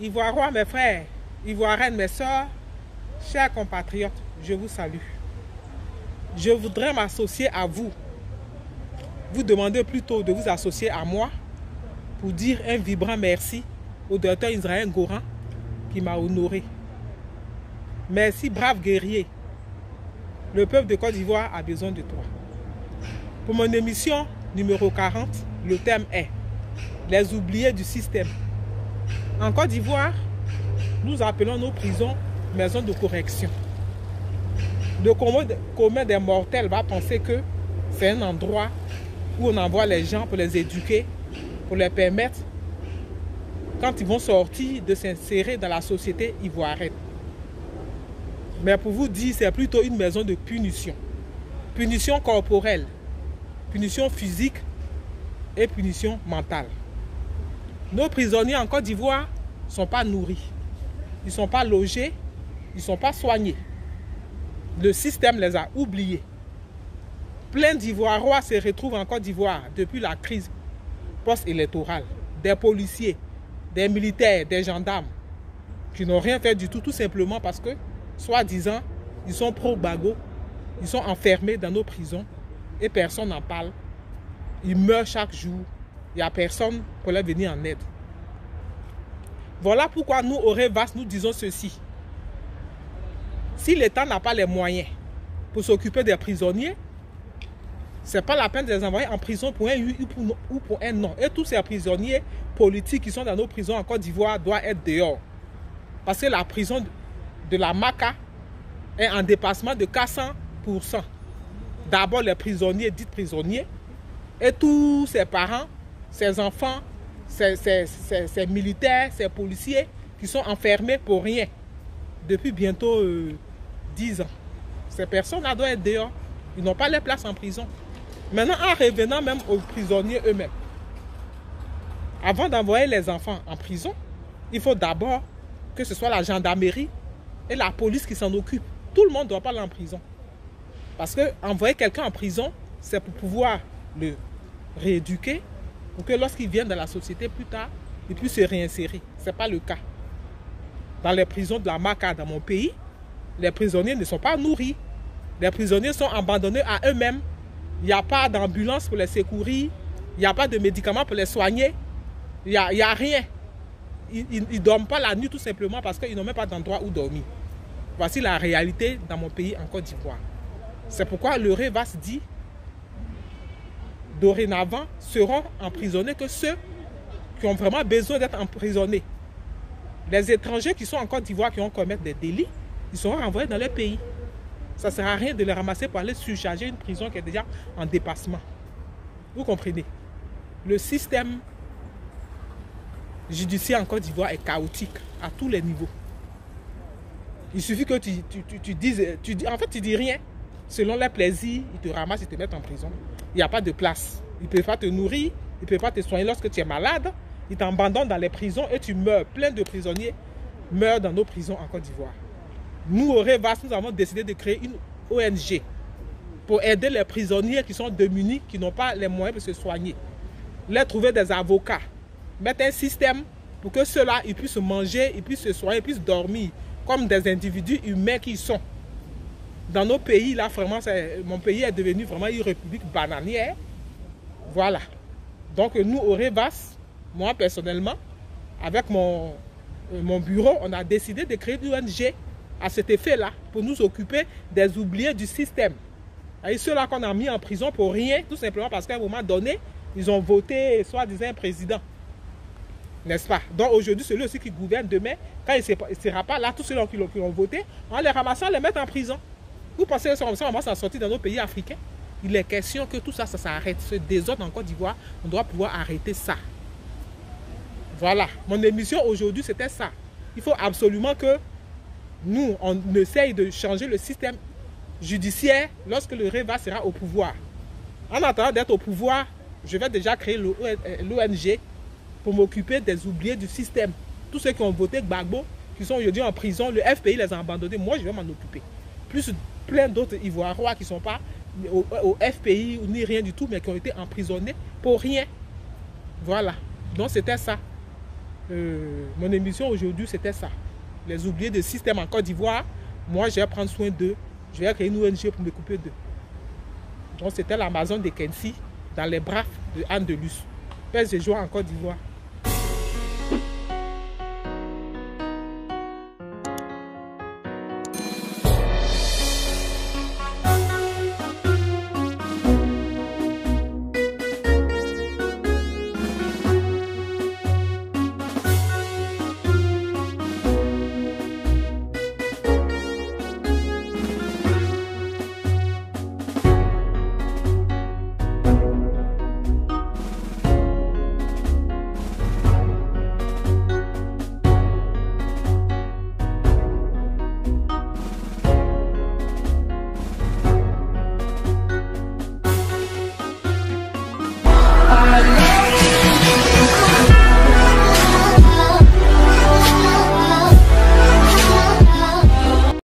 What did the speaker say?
Ivoiriens, mes frères, Ivoiriennes, mes soeurs, chers compatriotes, je vous salue. Je voudrais m'associer à vous. Vous demandez plutôt de vous associer à moi pour dire un vibrant merci au docteur Israël Goran qui m'a honoré. Merci, brave guerrier. Le peuple de Côte d'Ivoire a besoin de toi. Pour mon émission numéro 40, le thème est les oubliés du système. En Côte d'Ivoire, nous appelons nos prisons maisons de correction. Le commun des mortels va penser que c'est un endroit où on envoie les gens pour les éduquer, pour les permettre, quand ils vont sortir, de s'insérer dans la société ivoirienne. Mais pour vous dire, c'est plutôt une maison de punition. Punition corporelle, punition physique et punition mentale. Nos prisonniers en Côte d'Ivoire ne sont pas nourris, ils ne sont pas logés, ils ne sont pas soignés. Le système les a oubliés. Plein d'Ivoirois se retrouvent en Côte d'Ivoire depuis la crise post-électorale. Des policiers, des militaires, des gendarmes qui n'ont rien fait du tout, tout simplement parce que, soi-disant, ils sont pro-Gbagbo, ils sont enfermés dans nos prisons et personne n'en parle. Ils meurent chaque jour. Il n'y a personne pour leur venir en aide. Voilà pourquoi nous, au Révas, nous disons ceci. Si l'État n'a pas les moyens pour s'occuper des prisonniers, ce n'est pas la peine de les envoyer en prison pour un oui ou pour un non. Et tous ces prisonniers politiques qui sont dans nos prisons en Côte d'Ivoire doivent être dehors. Parce que la prison de la Maka est en dépassement de 400%. D'abord les prisonniers, dits prisonniers, et tous ses parents, ses enfants, ses militaires, ses policiers qui sont enfermés pour rien depuis bientôt 10 ans. Ces personnes-là doivent être dehors. Ils n'ont pas les places en prison. Maintenant, en revenant même aux prisonniers eux-mêmes, avant d'envoyer les enfants en prison, il faut d'abord que ce soit la gendarmerie et la police qui s'en occupent. Tout le monde ne doit pas aller en prison. Parce que envoyer quelqu'un en prison, c'est pour pouvoir le rééduquer, pour que lorsqu'il vienne dans la société plus tard, il puisse se réinsérer. Ce n'est pas le cas. Dans les prisons de la Maka, dans mon pays, les prisonniers ne sont pas nourris. Les prisonniers sont abandonnés à eux-mêmes. Il n'y a pas d'ambulance pour les secourir. Il n'y a pas de médicaments pour les soigner. Il n'y a rien. Ils ne dorment pas la nuit tout simplement parce qu'ils n'ont même pas d'endroit où dormir. Voici la réalité dans mon pays en Côte d'Ivoire. C'est pourquoi le Révas dit dorénavant seront emprisonnés que ceux qui ont vraiment besoin d'être emprisonnés. Les étrangers qui sont en Côte d'Ivoire qui ont commis des délits, ils seront renvoyés dans leur pays. Ça ne sert à rien de les ramasser pour aller surcharger une prison qui est déjà en dépassement. Vous comprenez? Le système judiciaire en Côte d'Ivoire est chaotique à tous les niveaux. Il suffit que tu dises, en fait tu dis rien. Selon leurs plaisirs, ils te ramassent et te mettent en prison. Il n'y a pas de place. Ils ne peuvent pas te nourrir, ils ne peuvent pas te soigner lorsque tu es malade. Ils t'abandonnent dans les prisons et tu meurs. Plein de prisonniers meurent dans nos prisons en Côte d'Ivoire. Nous, au Révas, nous avons décidé de créer une ONG pour aider les prisonniers qui sont démunis, qui n'ont pas les moyens de se soigner. Leur trouver des avocats. Mettre un système pour que ceux-là, ils puissent manger, ils puissent se soigner, ils puissent dormir comme des individus humains qu'ils sont. Dans nos pays, là, vraiment, mon pays est devenu vraiment une république bananière. Voilà. Donc, nous, au Révas, moi, personnellement, avec mon bureau, on a décidé de créer une ONG à cet effet-là, pour nous occuper des oubliés du système. Et ceux-là qu'on a mis en prison pour rien, tout simplement parce qu'à un moment donné, ils ont voté, soi-disant, un président. N'est-ce pas? Donc aujourd'hui, celui aussi qui gouverne demain, quand il ne sera pas là, tous ceux qui ont voté, on les ramasse, on les met en prison. Vous pensez que ça va s'en sortir dans nos pays africains? Il est question que tout ça, ça s'arrête. Ce désordre en Côte d'Ivoire, on doit pouvoir arrêter ça. Voilà. Mon émission aujourd'hui, c'était ça. Il faut absolument que nous, on essaye de changer le système judiciaire lorsque le Révas sera au pouvoir. En attendant d'être au pouvoir, je vais déjà créer l'ONG pour m'occuper des oubliés du système. Tous ceux qui ont voté Gbagbo, qui sont aujourd'hui en prison, le FPI les a abandonnés, moi je vais m'en occuper. Plus plein d'autres Ivoiriens qui ne sont pas au FPI ni rien du tout, mais qui ont été emprisonnés pour rien. Voilà. Donc c'était ça. Mon émission aujourd'hui, c'était ça. Les oubliés de système en Côte d'Ivoire. Moi, je vais prendre soin d'eux. Je vais créer une ONG pour m'occuper d'eux. Donc, c'était l'Amazon de Kensi dans les bras de Anne Delus. PSG joue en Côte d'Ivoire.